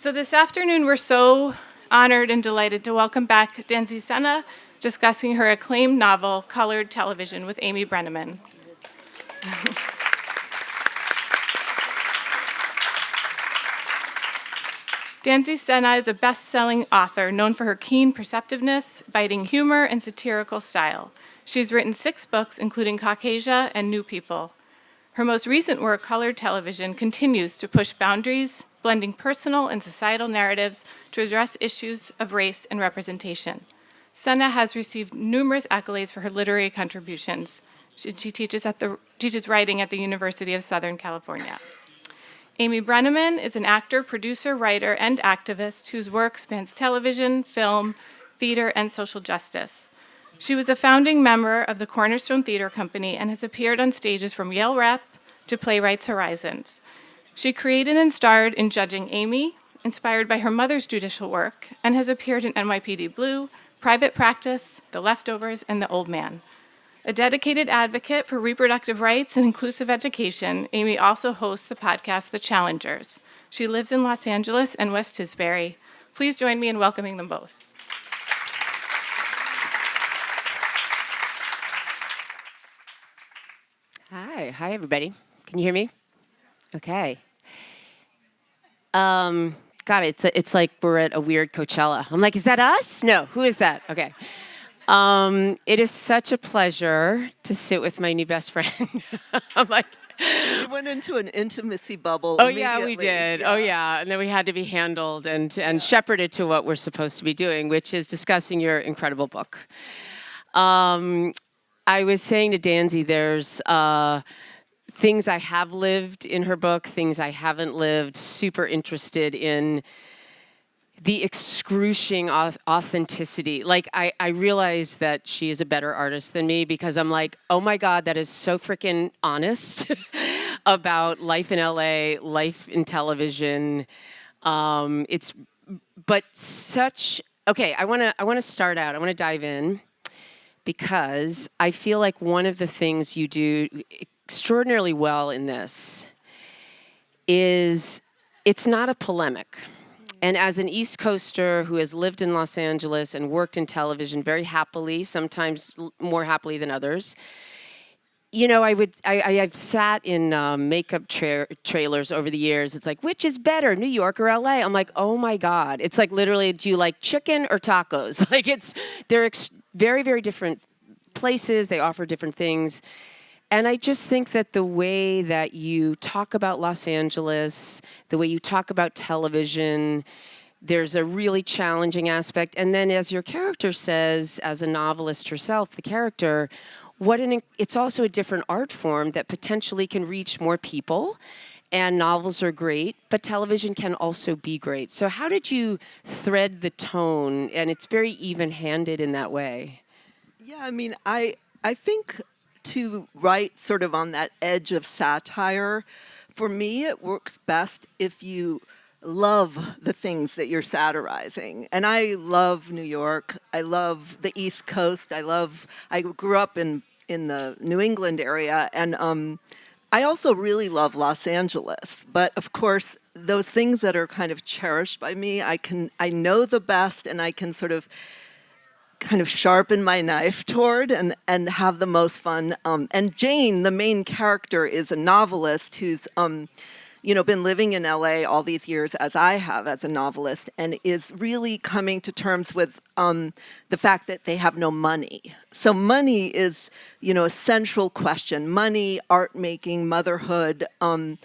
So this afternoon, we're so honored and delighted to welcome back Danzy Senna, discussing her acclaimed novel, Colored Television, with Amy Brenneman. Danzy Senna is a best-selling author known for her keen perceptiveness, biting humor, and satirical style. She's written 6 books, including Caucasia and New People. Her most recent work, Colored Television, continues to push boundaries, blending personal and societal narratives to address issues of race and representation. Senna has received numerous accolades for her literary contributions. She teaches writing at the University of Southern California. Amy Brenneman is an actor, producer, writer, and activist whose work spans television, film, theater, and social justice. She was a founding member of the Cornerstone Theater Company and has appeared on stages from Yale Rep to Playwrights Horizons. She created and starred in Judging Amy, inspired by her mother's judicial work, and has appeared in NYPD Blue, Private Practice, The Leftovers, and The Old Man. A dedicated advocate for reproductive rights and inclusive education, Amy also hosts the podcast The Challengers. She lives in Los Angeles and West Tisbury. Please join me in welcoming them both. Hi everybody. Can you hear me? Okay. God, it's like we're at a weird Coachella. I'm like, is that us? No, who is that? Okay. It is such a pleasure to sit with my new best friend. I'm like, we went into an intimacy bubble. Oh yeah, we did. Yeah. Oh yeah, and then we had to be handled and shepherded to what we're supposed to be doing, which is discussing your incredible book. I was saying to Danzy, there's things I have lived in her book, things I haven't lived, super interested in the excruciating authenticity. Like, I realize that she is a better artist than me because I'm like, oh my God, that is so freaking honest about life in LA, life in television. But such, okay, I wanna start out, I wanna dive in because I feel like one of the things you do extraordinarily well in this is it's not a polemic. And as an East Coaster who has lived in Los Angeles and worked in television very happily, sometimes more happily than others, you know, I've sat in makeup trailers over the years. It's like, which is better, New York or LA? I'm like, oh my God. It's like literally, do you like chicken or tacos? Like they're very, very different places. They offer different things. And I just think that the way that you talk about Los Angeles, the way you talk about television, there's a really challenging aspect. And then as your character says, as a novelist herself, the character, it's also a different art form that potentially can reach more people. And novels are great, but television can also be great. So how did you thread the tone? And it's very even-handed in that way. Yeah, I mean, I think to write sort of on that edge of satire, for me, it works best if you love the things that you're satirizing. And I love New York. I love the East Coast. I grew up in the New England area. And I also really love Los Angeles. But of course, those things that are kind of cherished by me, I know the best, and I can sort of kind of sharpen my knife toward and have the most fun. And Jane, the main character, is a novelist who's been living in LA all these years, as I have as a novelist, and is really coming to terms with the fact that they have no money. So money is, a central question. Money, art making, motherhood, and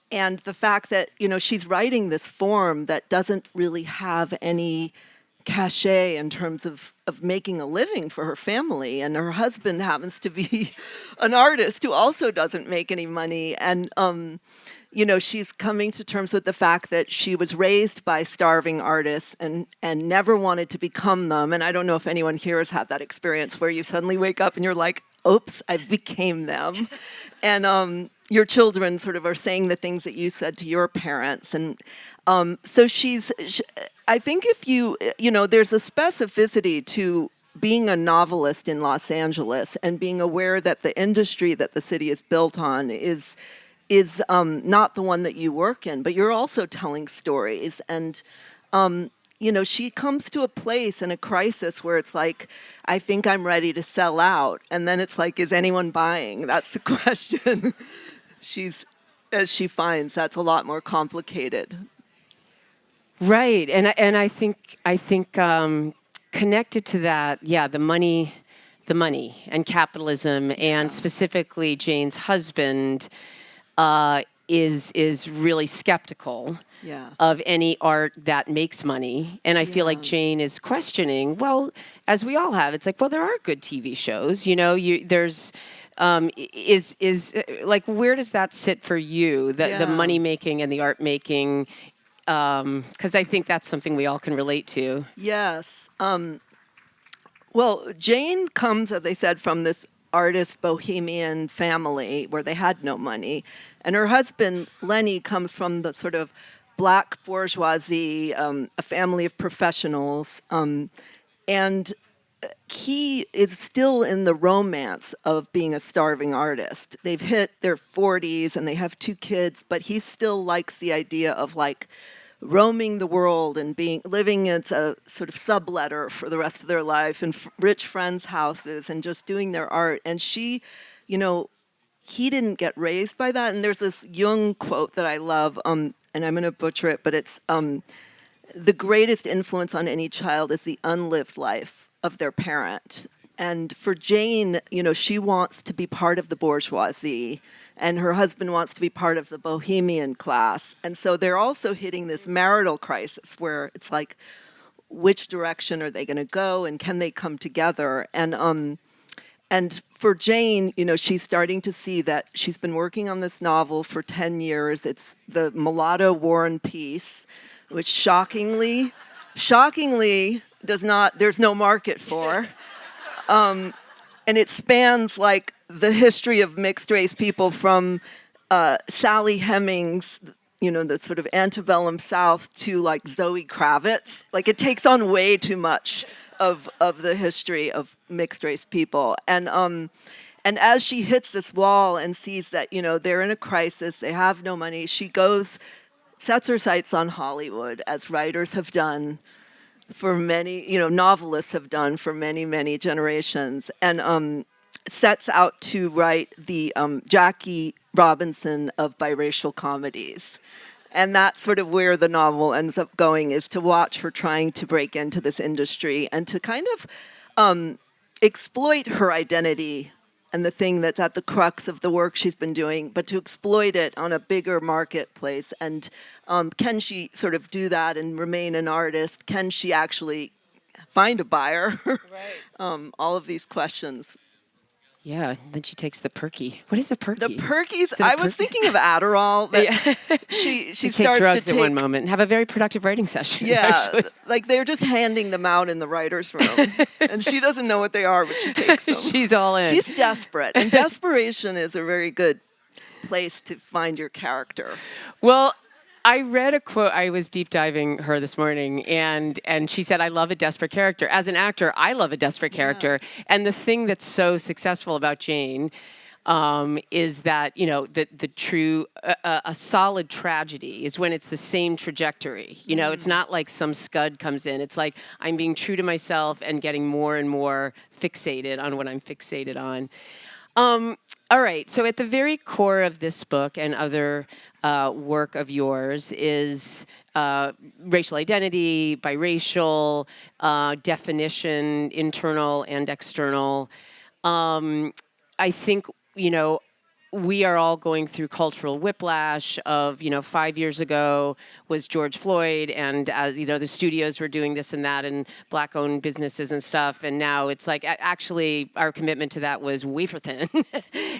the fact that, she's writing this form that doesn't really have any cachet in terms of making a living for her family, and her husband happens to be an artist who also doesn't make any money, and she's coming to terms with the fact that she was raised by starving artists and never wanted to become them. And I don't know if anyone here has had that experience where you suddenly wake up and you're like, oops, I became them. And your children sort of are saying the things that you said to your parents. And so I think if there's a specificity to being a novelist in Los Angeles and being aware that the industry that the city is built on is is not the one that you work in, but you're also telling stories. And, she comes to a place in a crisis where it's like, I think I'm ready to sell out. And then it's like, is anyone buying? That's the question. As she finds, that's a lot more complicated. Right, and I think connected to that, yeah, the money and capitalism, and specifically Jane's husband is really skeptical of any art that makes money, and I feel like Jane is questioning. Well, as we all have, it's like, well, there are good TV shows, there's. Like, where does that sit for you? The money making and the art making, because I think that's something we all can relate to. Yes. Well, Jane comes, as I said, from this artist bohemian family where they had no money, and her husband Lenny comes from the sort of black bourgeoisie, a family of professionals, and he is still in the romance of being a starving artist. They've hit their 40s and they have 2 kids, but he still likes the idea of like roaming the world and living as a sort of subletter for the rest of their life in rich friends' houses and just doing their art. And she, he didn't get raised by that. And there's this Jung quote that I love, and I'm going to butcher it, but it's the greatest influence on any child is the unlived life of their parent. And for Jane, she wants to be part of the bourgeoisie, and her husband wants to be part of the bohemian class. And so they're also hitting this marital crisis where it's like, which direction are they going to go, and can they come together? And for Jane, she's starting to see that she's been working on this novel for 10 years. It's the Mulatto War and Peace, which shockingly there's no market for. And it spans like the history of mixed race people from Sally Hemings, the sort of antebellum South, to like Zoe Kravitz. Like, it takes on way too much of the history of mixed race people. And as she hits this wall and sees that, they're in a crisis, they have no money, she sets her sights on Hollywood, as writers have done for many, novelists have done for many, many generations, and sets out to write the Jackie Robinson of biracial comedies. And that's sort of where the novel ends up going, is to watch her trying to break into this industry and to kind of exploit her identity and the thing that's at the crux of the work she's been doing, but to exploit it on a bigger marketplace. And can she sort of do that and remain an artist? Can she actually find a buyer? Right. All of these questions. Yeah, then she takes the perky. What is a perky? The perkies, I was thinking of Adderall. That she take starts drugs to take at one moment and have a very productive writing session. Yeah, actually. Like they're just handing them out in the writer's room. And she doesn't know what they are, but she takes them. She's all in. She's desperate. And desperation is a very good place to find your character. Well, I read a quote. I was deep diving her this morning, and she said, "I love a desperate character. As an actor, I love a desperate character." And the thing that's so successful about Jane is that the true a solid tragedy is when it's the same trajectory. It's not like some scud comes in. It's like I'm being true to myself and getting more and more fixated on what I'm fixated on. All right. So at the very core of this book and other work of yours is racial identity, biracial, definition, internal and external. I think, we are all going through cultural whiplash of, 5 years ago was George Floyd, and as the studios were doing this and that and black-owned businesses and stuff, and now it's like actually our commitment to that was wafer thin,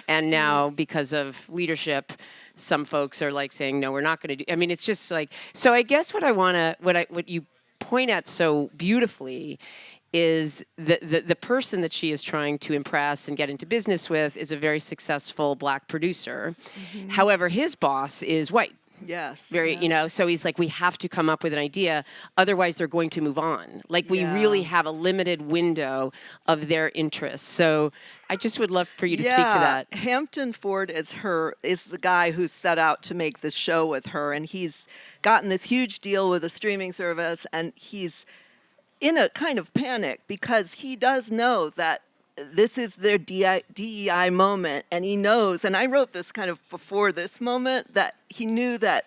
and now because of leadership, some folks are like saying, no, we're not going to do. I mean, it's just like, so I guess what you point at so beautifully is the person that she is trying to impress and get into business with is a very successful black producer. Mm-hmm. However, his boss is white. Yes. Very, yes. so he's like, we have to come up with an idea, otherwise they're going to move on. Like we really Yeah. have a limited window of their interests. So I just would love for you to speak to Yeah, that. Hampton Ford is the guy who set out to make this show with her, and he's gotten this huge deal with a streaming service, and he's in a kind of panic because he does know that this is their DEI moment, and he knows, and I wrote this kind of before this moment, that he knew that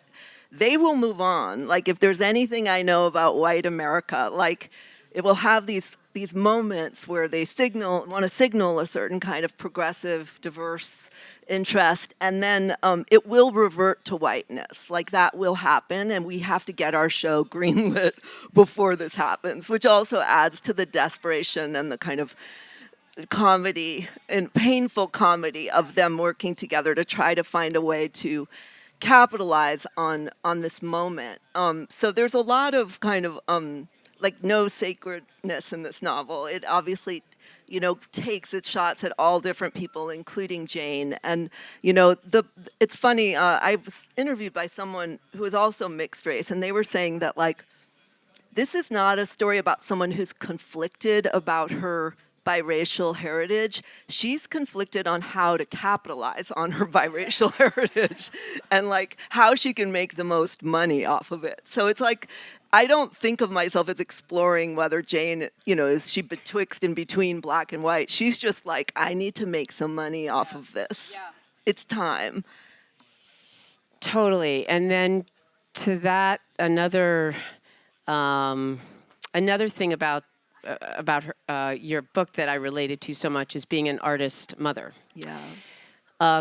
they will move on. Like, if there's anything I know about white America, like, it will have these moments where they want to signal a certain kind of progressive, diverse interest, and then it will revert to whiteness. Like, that will happen, and we have to get our show greenlit before this happens, which also adds to the desperation and the kind of comedy and painful comedy of them working together to try to find a way to capitalize on this moment. So there's a lot of kind of like no sacredness in this novel. It obviously, takes its shots at all different people, including Jane. And it's funny. I was interviewed by someone who is also mixed race, and they were saying that, like, this is not a story about someone who's conflicted about her biracial heritage. She's conflicted on how to capitalize on her biracial heritage and, like, how she can make the most money off of it. So it's like, I don't think of myself as exploring whether Jane, is she betwixt and between black and white. She's just like, I need to make some money off of this. Yeah. It's time. Totally. And then to that, another thing about her, your book that I related to so much is being an artist mother. Yeah.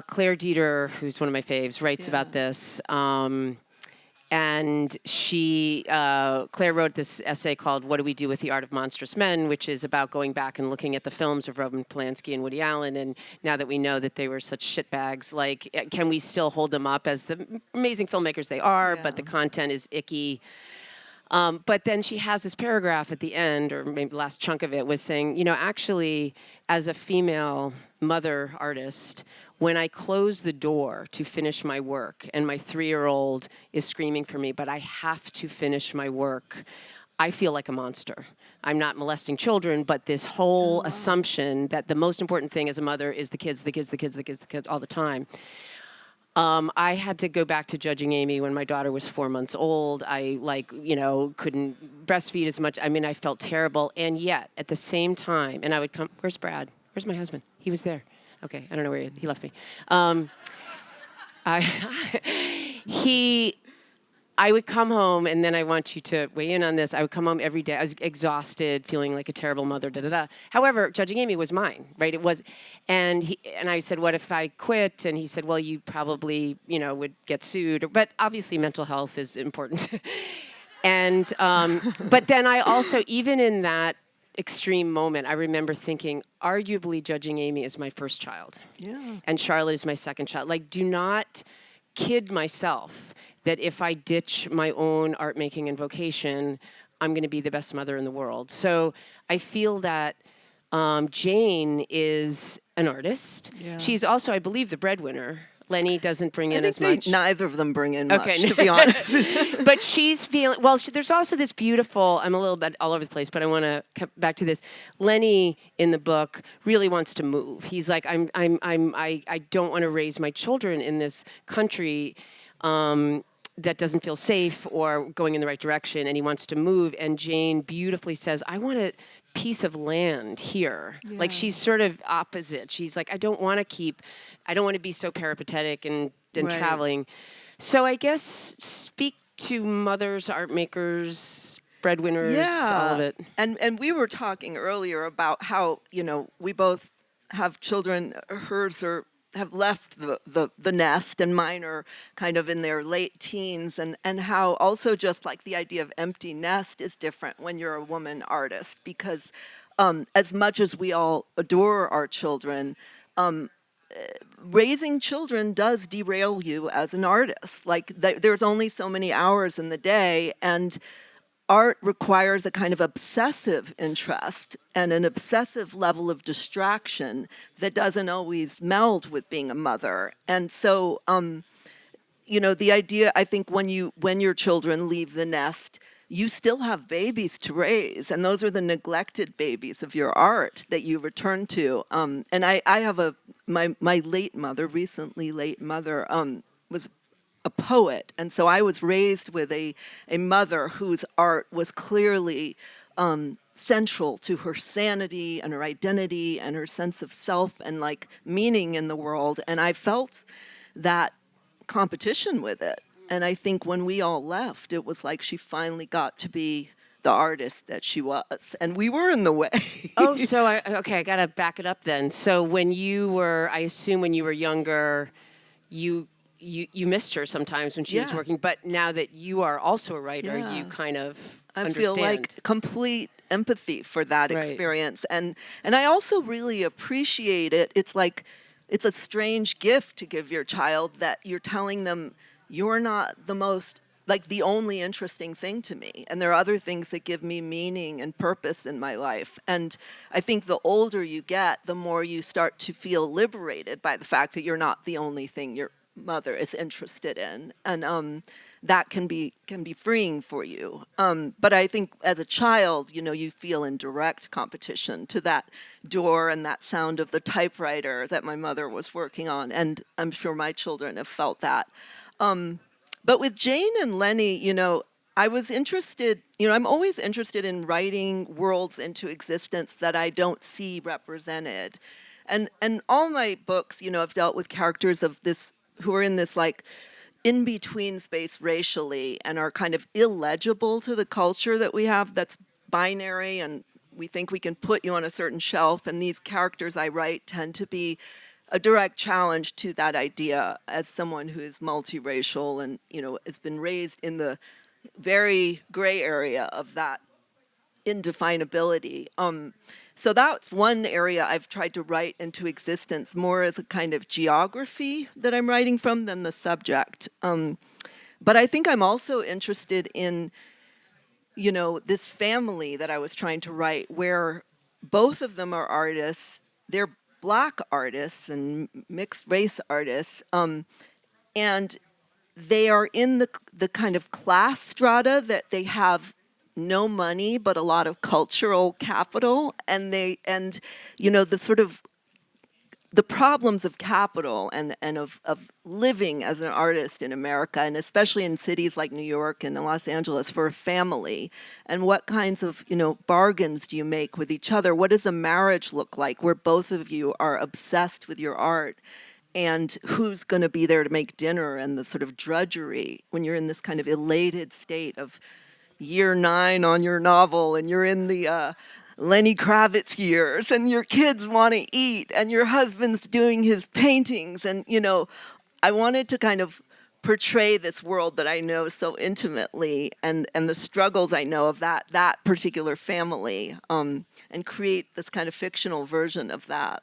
Claire Dieter, who's one of my faves, writes about this. And Claire wrote this essay called "What Do We Do with the Art of Monstrous Men," which is about going back and looking at the films of Roman Polanski and Woody Allen. And now that we know that they were such shitbags, like, can we still hold them up as the amazing filmmakers they are, but the content is icky? But then she has this paragraph at the end, or maybe the last chunk of it, was saying, actually, as a female mother artist, when I close the door to finish my work and my 3-year-old is screaming for me, but I have to finish my work, I feel like a monster. I'm not molesting children, but this whole assumption that the most important thing as a mother is the kids all the time. I had to go back to Judging Amy when my daughter was 4 months old. I couldn't breastfeed as much. I mean, I felt terrible. And yet, at the same time, and I would come, where's Brad? Where's my husband? He was there. Okay, I don't know where he left me. I would come home, and then I want you to weigh in on this. I would come home every day. I was exhausted, feeling like a terrible mother, However, Judging Amy was mine, right? It was, and I said, what if I quit? And he said, well, you probably, would get sued. But obviously mental health is important. And, but then I also, even in that extreme moment, I remember thinking, arguably Judging Amy is my first child. Yeah. And Charlotte is my second child. Like, do not kid myself that if I ditch my own art making and vocation, I'm going to be the best mother in the world. So I feel that Jane is an artist. Yeah. She's also, I believe, the breadwinner. Lenny doesn't bring in as much. Neither of them bring in much, to be honest. But she's feeling, well, there's also this beautiful, I'm a little bit all over the place, but I want to come back to this. Lenny in the book really wants to move. He's like, I don't want to raise my children in this country that doesn't feel safe or going in the right direction, and he wants to move. And Jane beautifully says, I want a piece of land here. Yeah. Like, she's sort of opposite. She's like, I don't want to be so peripatetic and right. traveling. So I guess speak to mothers, art makers, breadwinners, all of it. And we were talking earlier about how, we both have children. Hers have left the nest, and mine are kind of in their late teens, and how also just like the idea of empty nest is different when you're a woman artist, because as much as we all adore our children, raising children does derail you as an artist. Like, there's only so many hours in the day, and art requires a kind of obsessive interest and an obsessive level of distraction that doesn't always meld with being a mother. And so, the idea, I think when your children leave the nest, you still have babies to raise, and those are the neglected babies of your art that you return to. And I have my late mother, recently late mother, was a poet, and so I was raised with a mother whose art was clearly central to her sanity and her identity and her sense of self and like meaning in the world, and I felt that competition with it. And I think when we all left, it was like she finally got to be the artist that she was, and we were in the way. Oh, so I gotta back it up then. So when you were, I assume when you were younger, you missed her sometimes when she was Yeah. working, but now that you are also a writer, Yeah. you kind of I understand. feel like complete empathy for that Right. experience. And I also really appreciate it. It's like, it's a strange gift to give your child that you're telling them you're not the only interesting thing to me. And there are other things that give me meaning and purpose in my life. And I think the older you get, the more you start to feel liberated by the fact that you're not the only thing your mother is interested in. And that can be freeing for you. But I think as a child, you feel in direct competition to that door and that sound of the typewriter that my mother was working on. And I'm sure my children have felt that. But with Jane and Lenny, I was interested, I'm always interested in writing worlds into existence that I don't see represented. And all my books, have dealt with characters of this, who are in this like in-between space racially and are kind of illegible to the culture that we have that's binary, and we think we can put you on a certain shelf, and these characters I write tend to be a direct challenge to that idea as someone who is multiracial and, has been raised in the very gray area of that indefinability. So that's one area I've tried to write into existence more as a kind of geography that I'm writing from than the subject. But I think I'm also interested in, this family that I was trying to write where both of them are artists. They're Black artists and mixed race artists. And they are in the kind of class strata that they have no money but a lot of cultural capital, and the sort of the problems of capital and of living as an artist in America, and especially in cities like New York and Los Angeles for a family, and what kinds of bargains do you make with each other? What does a marriage look like where both of you are obsessed with your art? And who's going to be there to make dinner, and the sort of drudgery when you're in this kind of elated state of year 9 on your novel, and you're in the Lenny Kravitz years, and your kids want to eat, and your husband's doing his paintings. And, I wanted to kind of portray this world that I know so intimately, and the struggles I know of that particular family, and create this kind of fictional version of that.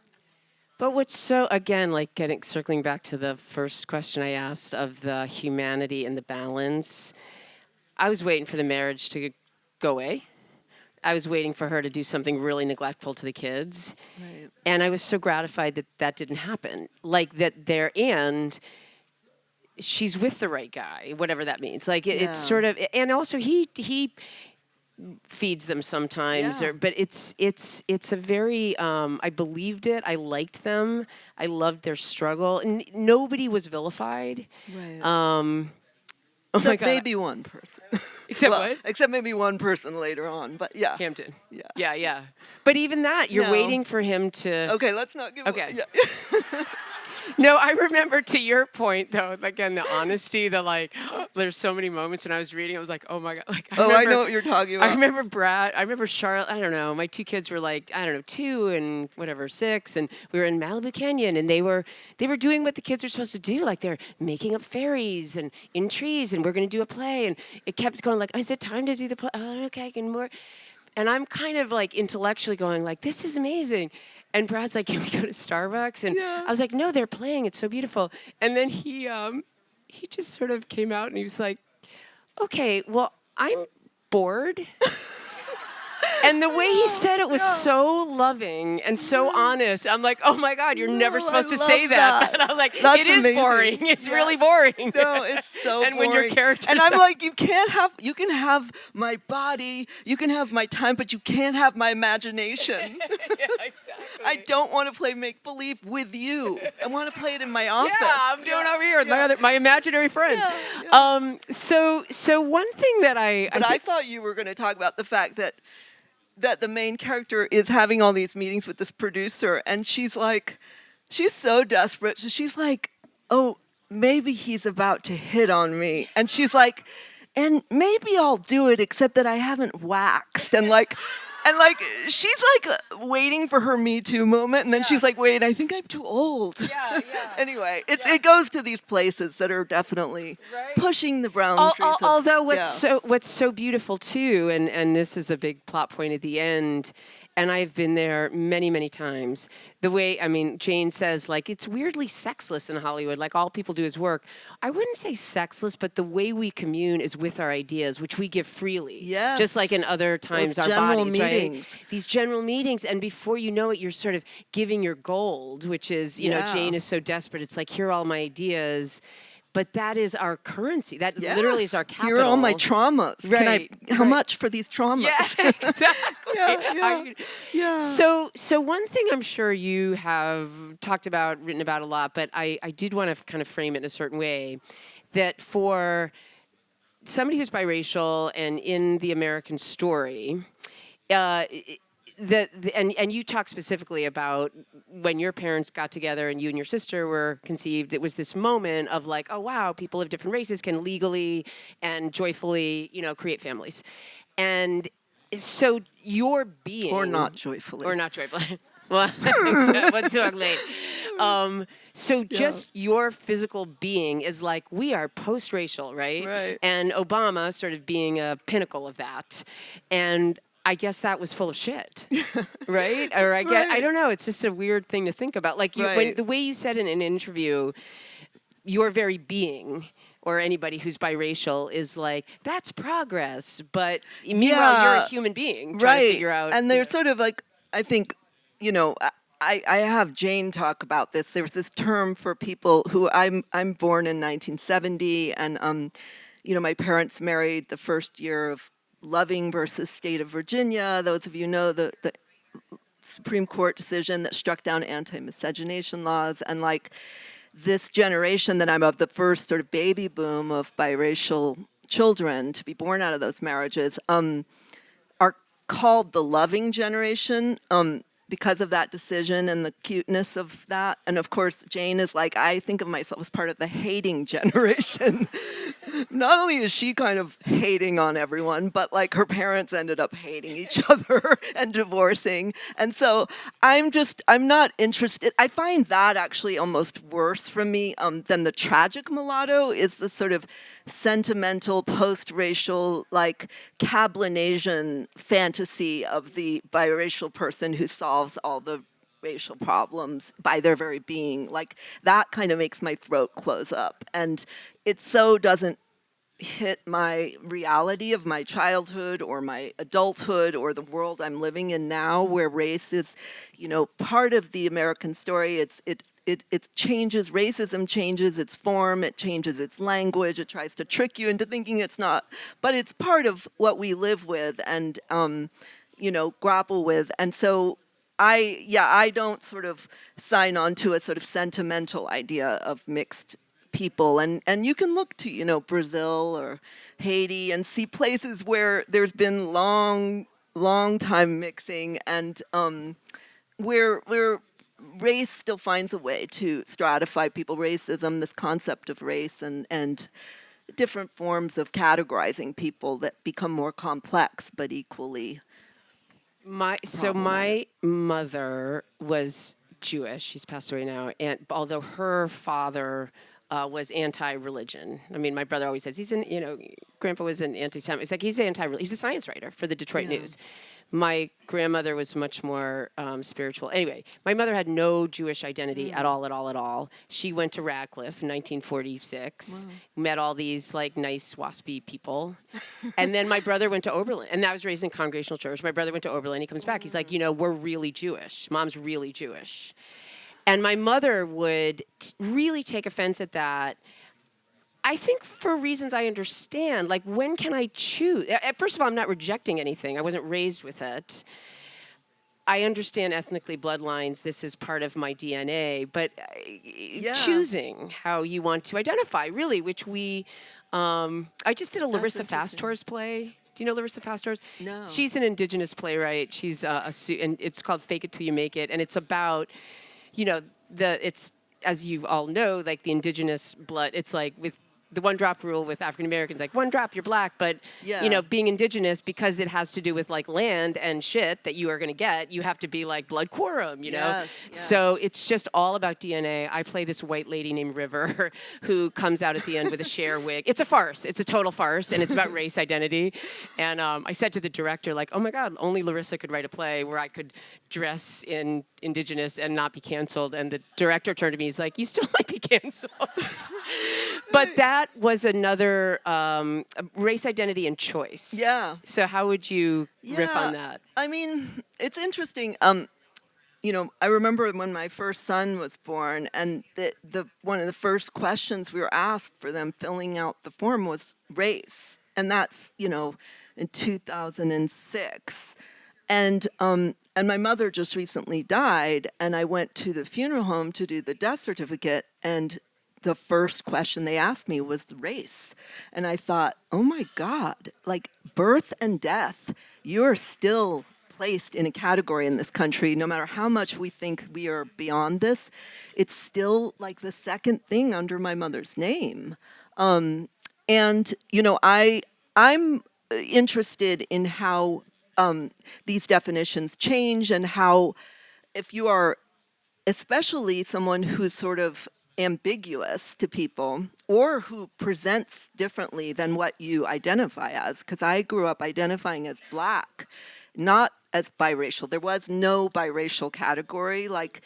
But what's so, again, like circling back to the first question I asked of the humanity and the balance, I was waiting for the marriage to go away. I was waiting for her to do something really neglectful to the kids. Right. And I was so gratified that that didn't happen. Like that there, and she's with the right guy, whatever that means. Like it's sort of, and also he feeds them sometimes, Yeah. but it's a very I believed it. I liked them. I loved their struggle, and nobody was vilified. Right. Oh my Except God. maybe one person. Except Well, what? Except maybe one person later on, but yeah. Hampton. Yeah. Yeah. But even that, you're No. waiting for him to. Okay, let's not give Okay. Yeah. No, I remember, to your point though, again, the honesty, the like, there's so many moments when I was reading, I was like, oh my God. Like, I know what you're talking about. I remember Brad, I remember Charlotte, I don't know, my 2 kids were like, 2 and whatever, 6, and we were in Malibu Canyon, and they were doing what the kids are supposed to do, like they're making up fairies and in trees, and we're going to do a play, and it kept going like, is it time to do the play? Oh, okay, and more. And I'm kind of like intellectually going like, this is amazing. And Brad's like, can we go to Starbucks? And I was like, no, they're playing. It's so beautiful. And then he just sort of came out and he was like, okay, well, I'm bored. And the way he said it was so loving and so honest. I'm like, oh my God, you're never supposed to say that. And I'm like, That's it is amazing. boring. It's Yeah. really boring. No, it's so and boring. when your character, and I'm like, you can have my body, you can have my time, but you can't have my imagination. yeah, exactly. I don't want to play make believe with you. I want to play it in my office. Yeah, I'm doing over here with my imaginary friends. Yeah. So one thing that I thought you were going to talk about the fact that the main character is having all these meetings with this producer, and she's so desperate. So she's like, oh, maybe he's about to hit on me. And she's like, and maybe I'll do it, except that I haven't waxed. And she's like waiting for her Me Too moment, and then she's like, wait, I think I'm too old. Yeah. Anyway, it goes to these places that are definitely pushing the boundaries. Although what's so beautiful too, and this is a big plot point at the end, and I've been there many, many times. The way, Jane says, like, it's weirdly sexless in Hollywood. Like, all people do is work. I wouldn't say sexless, but the way we commune is with our ideas, which we give freely. Yes. Just like in other times, Those our general bodies, meetings. right? These general meetings, and before you know it, you're sort of giving your gold, which is, Jane is so desperate. It's like, here are all my ideas. But that is our currency. That literally is our capital. Here are all my traumas. Right. How much for these traumas? Yeah, exactly. Yeah. So one thing I'm sure you have talked about, written about a lot, but I did want to kind of frame it in a certain way, that for somebody who's biracial and in the American story, and you talk specifically about when your parents got together and you and your sister were conceived, it was this moment of like, oh wow, people of different races can legally and joyfully, create families. And so your being... Or not joyfully. Well, what's too ugly? So just your physical being is like, we are post-racial, right? Right. And Obama sort of being a pinnacle of that. And I guess that was full of shit, right? Or I don't know. It's just a weird thing to think about. Like when, the way you said in an interview, your very being, or anybody who's biracial, is like, that's progress. But meanwhile, you're a human being trying to figure out. And they're sort of like, I think, I have Jane talk about this. There's this term for people who I'm born in 1970, and my parents married the first year of Loving versus State of Virginia. Those of you know the Supreme Court decision that struck down anti-miscegenation laws, and like this generation that I'm of, the first sort of baby boom of biracial children to be born out of those marriages, are called the loving generation. Because of that decision and the cuteness of that. And of course, Jane is like, I think of myself as part of the hating generation. Not only is she kind of hating on everyone, but like her parents ended up hating each other and divorcing. And so I'm not interested. I find that actually almost worse for me than the tragic mulatto, is the sort of sentimental, post-racial, like Cablinasian fantasy of the biracial person who solves all the racial problems by their very being. Like, that kind of makes my throat close up. And it so doesn't hit my reality of my childhood or my adulthood or the world I'm living in now, where race is, part of the American story. It changes, racism changes its form, it changes its language, it tries to trick you into thinking it's not, but it's part of what we live with and, grapple with. And so I don't sort of sign on to a sort of sentimental idea of mixed people. And you can look to, Brazil or Haiti and see places where there's been long time mixing, and where race still finds a way to stratify people. Racism, this concept of race, and different forms of categorizing people that become more complex but equally So my mother was Jewish. She's passed away now, and although her father was anti-religion. I mean, my brother always says he's a grandpa was an anti-Semite. It's like he's he's a science writer for the Detroit Yeah. News. My grandmother was much more spiritual. Anyway, my mother had no Jewish identity at all, at all, at all. She went to Radcliffe in 1946, met all these like nice waspy people. And then my brother went to Oberlin, and I was raised in Congregational Church. My brother went to Oberlin. He comes back. He's like, we're really Jewish. Mom's really Jewish. And my mother would really take offense at that. I think for reasons I understand, like when can I choose? First of all, I'm not rejecting anything. I wasn't raised with it. I understand ethnically bloodlines. This is part of my DNA. But choosing how you want to identify, really, which I just did a Larissa Fastor's play. Do you know Larissa Fastor's? No. She's an indigenous playwright. She's and it's called Fake It Till You Make It. And it's about, it's, as you all know, like the indigenous blood. It's like with the one drop rule with African Americans, like one drop, you're black, but being indigenous, because it has to do with like land and shit that you are going to get, you have to be like blood quorum, Yes. So it's just all about DNA. I play this white lady named River who comes out at the end with a Cher wig. It's a farce. It's a total farce, and it's about race identity. And I said to the director, like, oh my God, only Larissa could write a play where I could dress in indigenous and not be canceled. And the director turned to me, he's like, you still might be canceled. But that was another race identity and choice. Yeah. So how would you riff on that? I mean, it's interesting. I remember when my first son was born, and the one of the first questions we were asked for them filling out the form was race, and that's in 2006, and my mother just recently died, and I went to the funeral home to do the death certificate, and the first question they asked me was race. And I thought, oh my God, like birth and death, you're still placed in a category in this country, no matter how much we think we are beyond this, it's still like the second thing under my mother's name. I'm interested in how these definitions change, and how if you are especially someone who's sort of ambiguous to people, or who presents differently than what you identify as, because I grew up identifying as black, not as biracial. There was no biracial category. Like,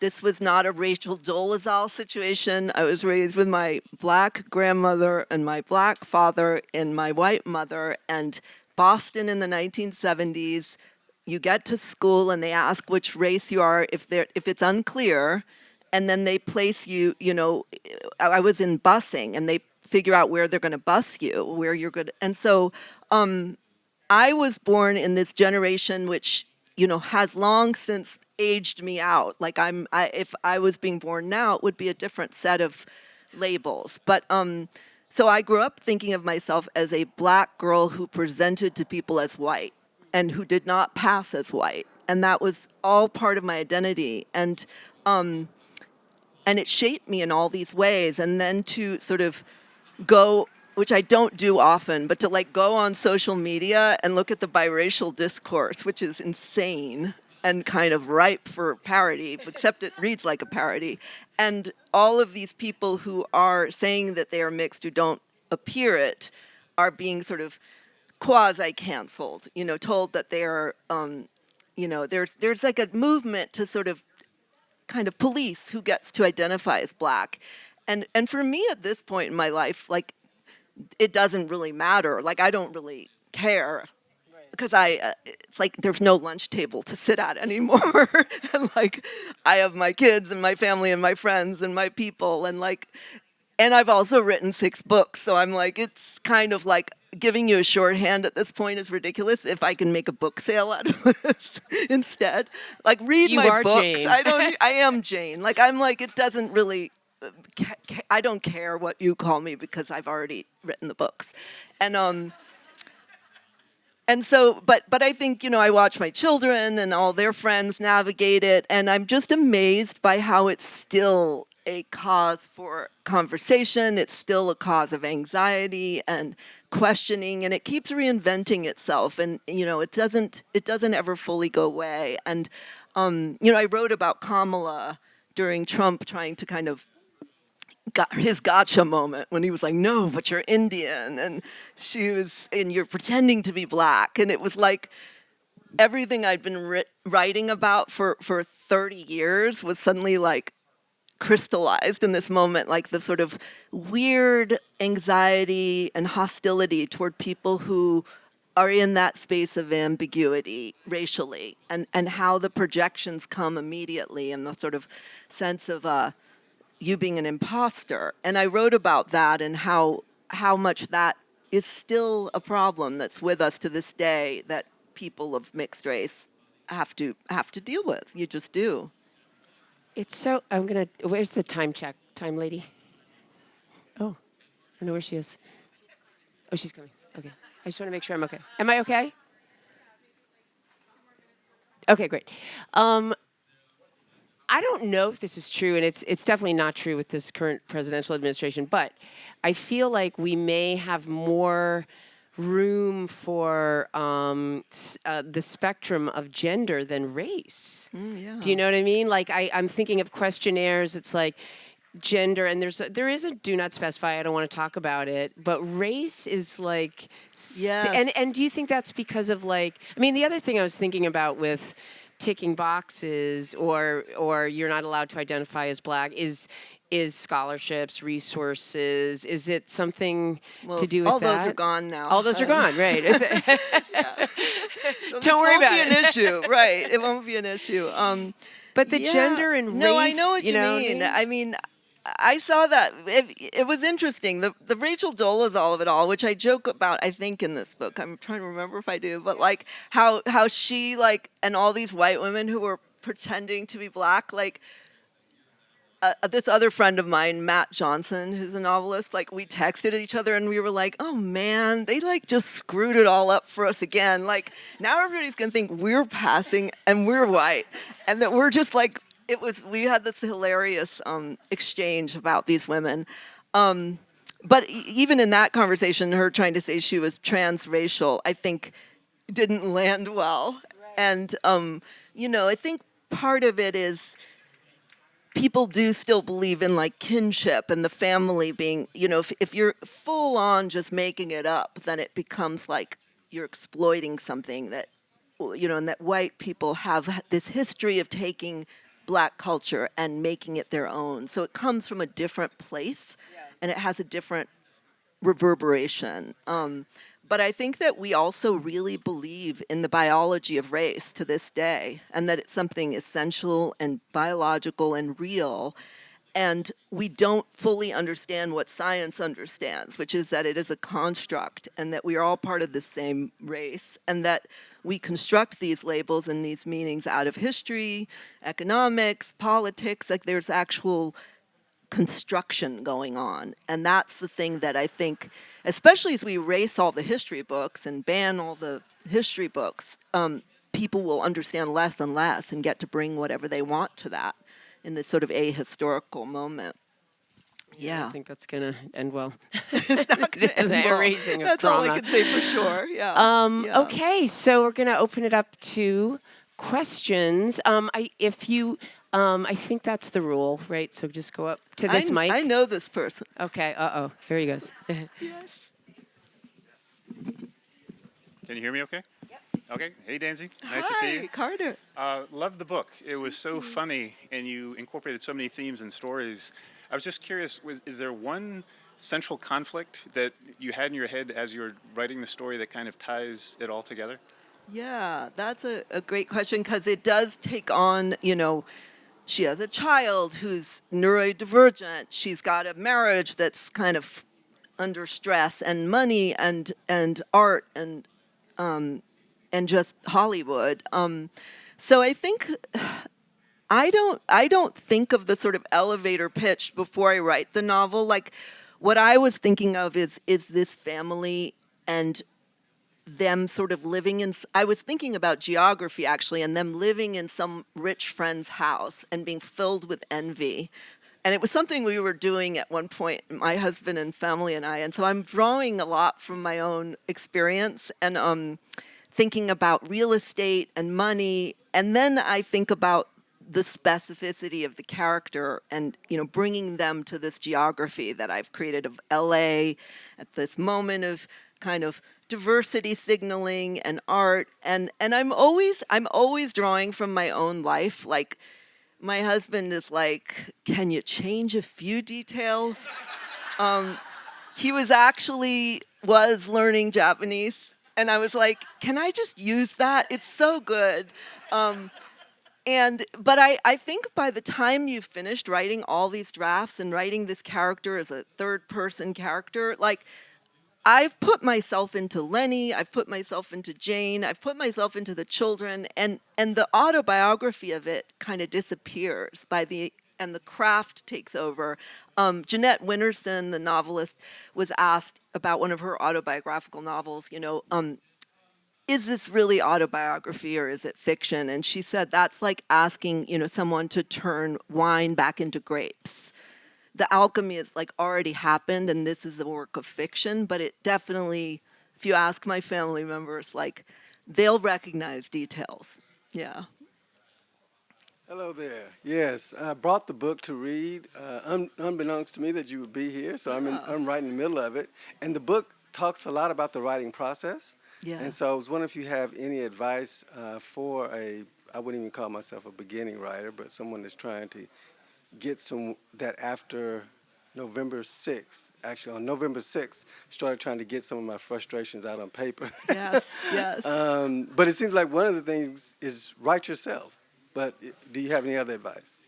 this was not a Rachel Dolezal situation. I was raised with my black grandmother and my black father and my white mother, and Boston in the 1970s, you get to school and they ask which race you are if it's unclear, and then they place you, I was in busing, and they figure out where they're going to bus you, where you're good. And so I was born in this generation which, has long since aged me out. Like if I was being born now, it would be a different set of labels. But so I grew up thinking of myself as a black girl who presented to people as white and who did not pass as white. And that was all part of my identity. And it shaped me in all these ways. And then to sort of go, which I don't do often, but to like go on social media and look at the biracial discourse, which is insane and kind of ripe for parody, except it reads like a parody. And all of these people who are saying that they are mixed, who don't appear it, are being sort of quasi-canceled, told that they are, there's like a movement to sort of kind of police who gets to identify as black. And for me at this point in my life, like, it doesn't really matter. Like, I don't really care, because it's like there's no lunch table to sit at anymore. And like, I have my kids and my family and my friends and my people, and I've also written 6 books. So I'm like, it's kind of like giving you a shorthand at this point is ridiculous. If I can make a book sale out of this instead, like, read my books. Jane. I am Jane. Like, I'm like, it doesn't really. I don't care what you call me, because I've already written the books, and so, but I think, I watch my children and all their friends navigate it, and I'm just amazed by how it's still a cause for conversation. It's still a cause of anxiety and questioning, and it keeps reinventing itself, and it doesn't ever fully go away. And I wrote about Kamala during Trump trying to kind of got his gotcha moment when he was like, no, but you're Indian, and you're pretending to be black. And it was like everything I'd been writing about for 30 years was suddenly like crystallized in this moment, like the sort of weird anxiety and hostility toward people who are in that space of ambiguity racially, and how the projections come immediately, and the sort of sense of you being an imposter. And I wrote about that and how much that is still a problem that's with us to this day, that people of mixed race have to deal with. You just do. It's so, where's the time lady? Oh, I don't know where she is. Oh, she's coming. Okay. I just want to make sure I'm okay. Am I okay? Okay, great. I don't know if this is true, and it's definitely not true with this current presidential administration, but I feel like we may have more room for the spectrum of gender than race. Yeah. Do you know what I mean? Like I'm thinking of questionnaires. It's like gender, and there is a do not specify. I don't want to talk about it, but race is like. Yes. And do you think that's because of like? I mean, the other thing I was thinking about with ticking boxes or you're not allowed to identify as black is scholarships, resources. Is it something to do with all that? All those are gone now. All those are gone, right. Is it So don't worry about it. It won't be an issue, right. It won't be an issue. But the gender and race. No, I know what you mean. I mean, I saw that. It was interesting. The Rachel Dolezal of it all, which I joke about, I think, in this book. I'm trying to remember if I do, but like how she, like, and all these white women who were pretending to be black, like this other friend of mine, Matt Johnson, who's a novelist, like we texted each other and we were like, oh man, they like just screwed it all up for us again. Like now everybody's gonna think we're passing and we're white, and that we're just like, we had this hilarious exchange about these women. But even in that conversation, her trying to say she was transracial, I think didn't land well. Right. And, I think part of it is people do still believe in like kinship and the family being, if you're full on just making it up, then it becomes like you're exploiting something that, and that white people have this history of taking black culture and making it their own. So it comes from a different place, and it has a different reverberation. But I think that we also really believe in the biology of race to this day, and that it's something essential and biological and real. And we don't fully understand what science understands, which is that it is a construct and that we are all part of the same race, and that we construct these labels and these meanings out of history, economics, politics. Like there's actual construction going on. And that's the thing that I think, especially as we erase all the history books and ban all the history books, people will understand less and less and get to bring whatever they want to that in this sort of ahistorical moment. Yeah. I think that's going to end well. It's not going to end well. Erasing of that's trauma. All I can say for sure. Yeah. Okay, so we're going to open it up to questions. I think that's the rule, right? So just go up to this mic. I know this person. Okay, here he goes. Yes. Can you hear me okay? Yep. Okay. Hey, Danzy. Nice Hi, to see you. Carter. Loved the book. It was so funny, and you incorporated so many themes and stories. I was just curious, is there one central conflict that you had in your head as you were writing the story that kind of ties it all together? Yeah, that's a great question, because it does take on, she has a child who's neurodivergent. She's got a marriage that's kind of under stress, and money and art and just Hollywood. So I think I don't think of the sort of elevator pitch before I write the novel. Like what I was thinking of is this family and them sort of living in, I was thinking about geography actually, and them living in some rich friend's house and being filled with envy. And it was something we were doing at one point, my husband and family and I. And so I'm drawing a lot from my own experience and thinking about real estate and money. And then I think about the specificity of the character and, bringing them to this geography that I've created of LA at this moment of kind of diversity signaling and art. And I'm always drawing from my own life. Like, my husband is like, can you change a few details? He was learning Japanese, and I was like, can I just use that? It's so good. But I think by the time you've finished writing all these drafts and writing this character as a third person character, like, I've put myself into Lenny, I've put myself into Jane, I've put myself into the children, and the autobiography of it kind of disappears and the craft takes over. Jeanette Winterson, the novelist, was asked about one of her autobiographical novels, is this really autobiography or is it fiction? And she said that's like asking, someone to turn wine back into grapes. The alchemy is like already happened and this is a work of fiction, but it definitely, if you ask my family members, like, they'll recognize details. Yeah. Hello there. Yes, I brought the book to read, unbeknownst to me that you would be here, so I'm right in the middle of it. And the book talks a lot about the writing process. Yeah. And so I was wondering if you have any advice for I wouldn't even call myself a beginning writer, but someone that's trying to get that after November 6th, actually on November 6th, started trying to get some of my frustrations out on paper. Yes, yes. But it seems like one of the things is write yourself. But do you have any other advice?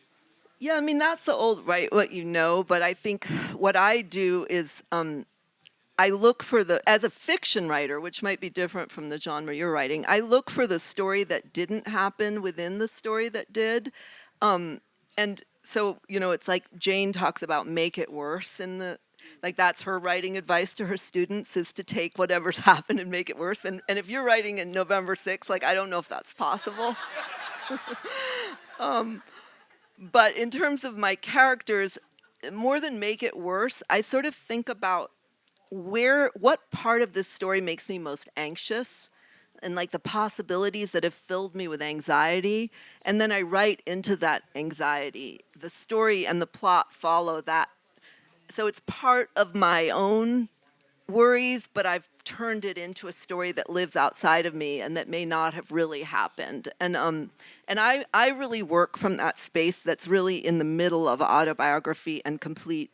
Yeah, I mean, that's the old write what you know, but I think what I do is I look for as a fiction writer, which might be different from the genre you're writing, I look for the story that didn't happen within the story that did. And so, it's like Jane talks about make it worse like that's her writing advice to her students is to take whatever's happened and make it worse. And if you're writing in November 6th, like, I don't know if that's possible. But in terms of my characters, more than make it worse, I sort of think about what part of this story makes me most anxious and like the possibilities that have filled me with anxiety. And then I write into that anxiety. The story and the plot follow that. So it's part of my own worries, but I've turned it into a story that lives outside of me and that may not have really happened. And I really work from that space that's really in the middle of autobiography and complete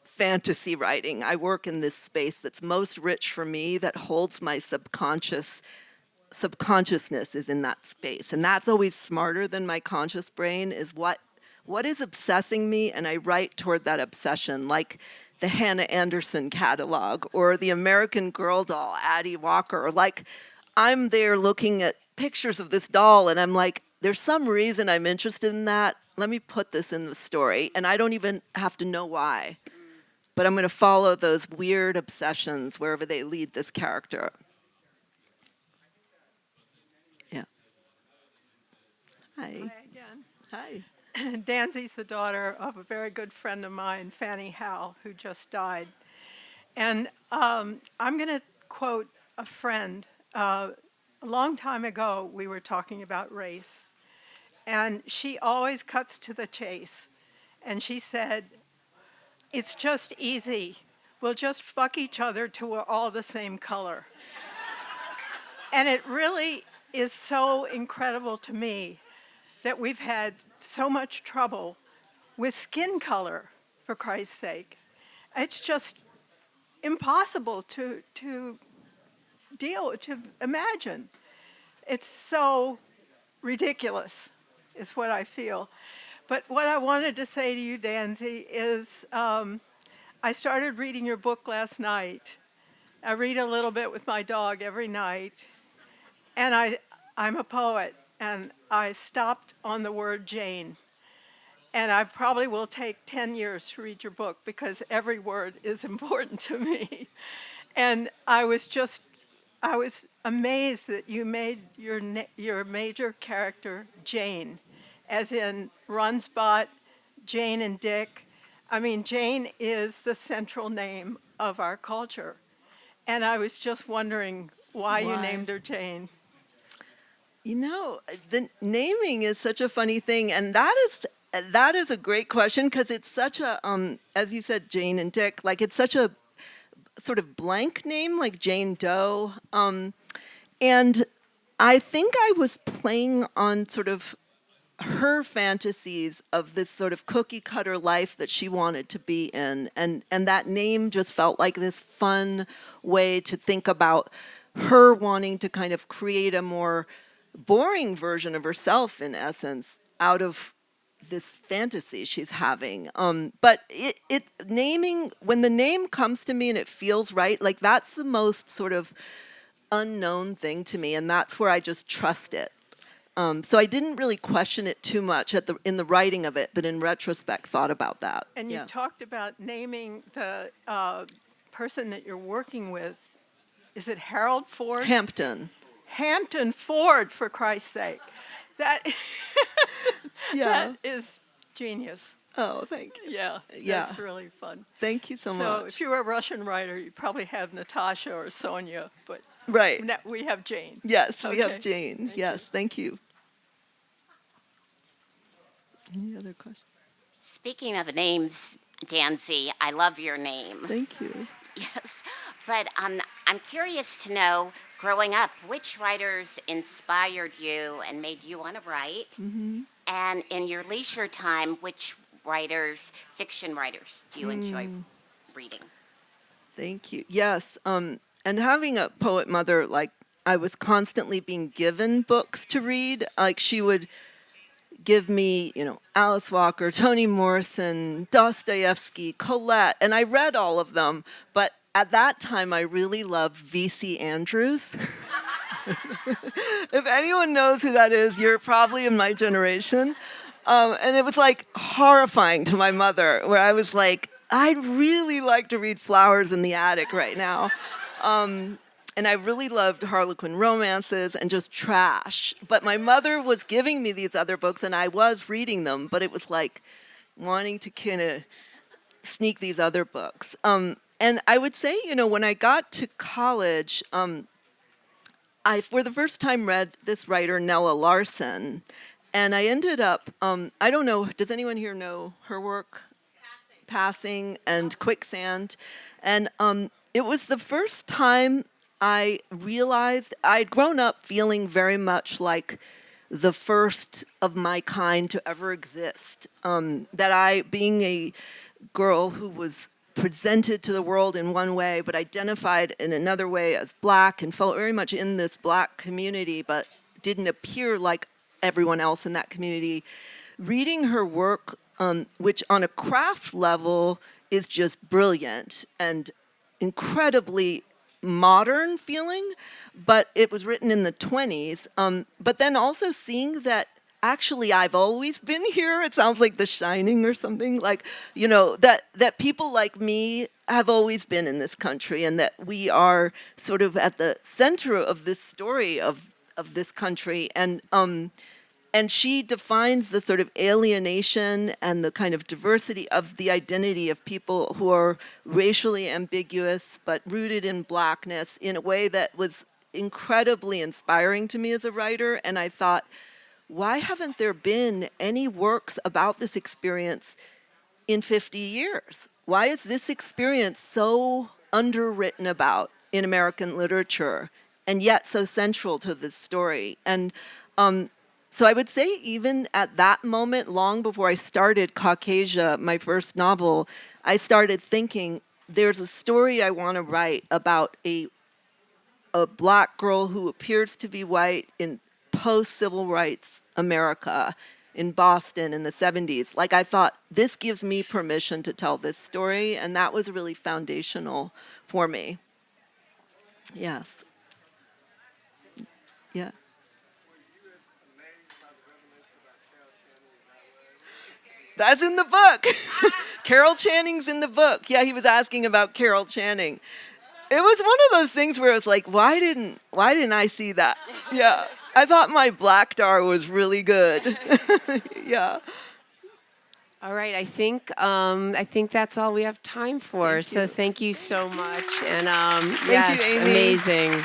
fantasy writing. I work in this space that's most rich for me, that holds my subconsciousness is in that space. And that's always smarter than my conscious brain, is what is obsessing me, and I write toward that obsession, like the Hannah Anderson catalog or the American Girl doll, Addie Walker, or like I'm there looking at pictures of this doll and I'm like, there's some reason I'm interested in that. Let me put this in the story. And I don't even have to know why. But I'm going to follow those weird obsessions wherever they lead this character. Yeah. Hi. Hi again. Hi. Danzy's the daughter of a very good friend of mine, Fanny Howe, who just died. And I'm going to quote a friend. A long time ago, we were talking about race. And she always cuts to the chase. And she said, it's just easy. We'll just fuck each other till we're all the same color. And it really is so incredible to me that we've had so much trouble with skin color, for Christ's sake. It's just impossible to imagine. It's so ridiculous, is what I feel. But what I wanted to say to you, Danzy, is I started reading your book last night. I read a little bit with my dog every night. And I'm a poet, and I stopped on the word Jane. And I probably will take 10 years to read your book because every word is important to me. And I was amazed that you made your major character Jane, as in Runspot, Jane and Dick. I mean, Jane is the central name of our culture. And I was just wondering why you named her Jane. The naming is such a funny thing, and that is a great question because it's such a, as you said, Jane and Dick, like it's such a sort of blank name, like Jane Doe. And I think I was playing on sort of her fantasies of this sort of cookie cutter life that she wanted to be in. And that name just felt like this fun way to think about her wanting to kind of create a more boring version of herself, in essence, out of this fantasy she's having. But it naming, when the name comes to me and it feels right, like that's the most sort of unknown thing to me, and that's where I just trust it. So I didn't really question it too much in the writing of it, but in retrospect, thought about that. And you talked about naming the person that you're working with. Is it Harold Ford? Hampton. Hampton Ford, for Christ's sake. That, that is genius. Oh, thank you. Yeah, that's really fun. Thank you so much. So if you were a Russian writer, you probably have Natasha or Sonia, but right. We have Jane. Yes, we have Jane. Thank you. Any other questions? Speaking of names, Danzy, I love your name. Thank you. Yes, but I'm curious to know, growing up, which writers inspired you and made you want to write? Mm-hmm. And in your leisure time, which writers, fiction writers, do you enjoy reading? Thank you. Yes, and having a poet mother, like I was constantly being given books to read. Like she would give me, Alice Walker, Toni Morrison, Dostoevsky, Colette, and I read all of them. But at that time, I really loved V.C. Andrews. If anyone knows who that is, you're probably in my generation. And it was like horrifying to my mother, where I was like, I'd really like to read Flowers in the Attic right now. And I really loved Harlequin romances and just trash. But my mother was giving me these other books, and I was reading them, but it was like wanting to kind of sneak these other books. And I would say, when I got to college, I, for the first time, read this writer, Nella Larson. And I ended up, I don't know, does anyone here know her work? Passing and Quicksand. And it was the first time I realized I'd grown up feeling very much like the first of my kind to ever exist. That I, being a girl who was presented to the world in one way, but identified in another way as Black and felt very much in this Black community, but didn't appear like everyone else in that community. Reading her work, which on a craft level is just brilliant and incredibly modern feeling, but it was written in the 20s. But then also seeing that actually I've always been here. It sounds like The Shining or something, like, that people like me have always been in this country, and that we are sort of at the center of this story of this country. And she defines the sort of alienation and the kind of diversity of the identity of people who are racially ambiguous but rooted in Blackness in a way that was incredibly inspiring to me as a writer. And I thought, why haven't there been any works about this experience in 50 years? Why is this experience so underwritten about in American literature and yet so central to this story? And so I would say even at that moment, long before I started Caucasia, my first novel, I started thinking, there's a story I want to write about a Black girl who appears to be white in post-civil rights America, in Boston in the 70s. Like, I thought, this gives me permission to tell this story, and that was really foundational for me. Yes. Yeah. That's in the book. Carol Channing's in the book. Yeah, he was asking about Carol Channing. It was one of those things where it was like, why didn't I see that? Yeah, I thought my Black Dar was really good. Yeah. All right, I think that's all we have time for. So thank you so much, and Thank you, Amy. amazing.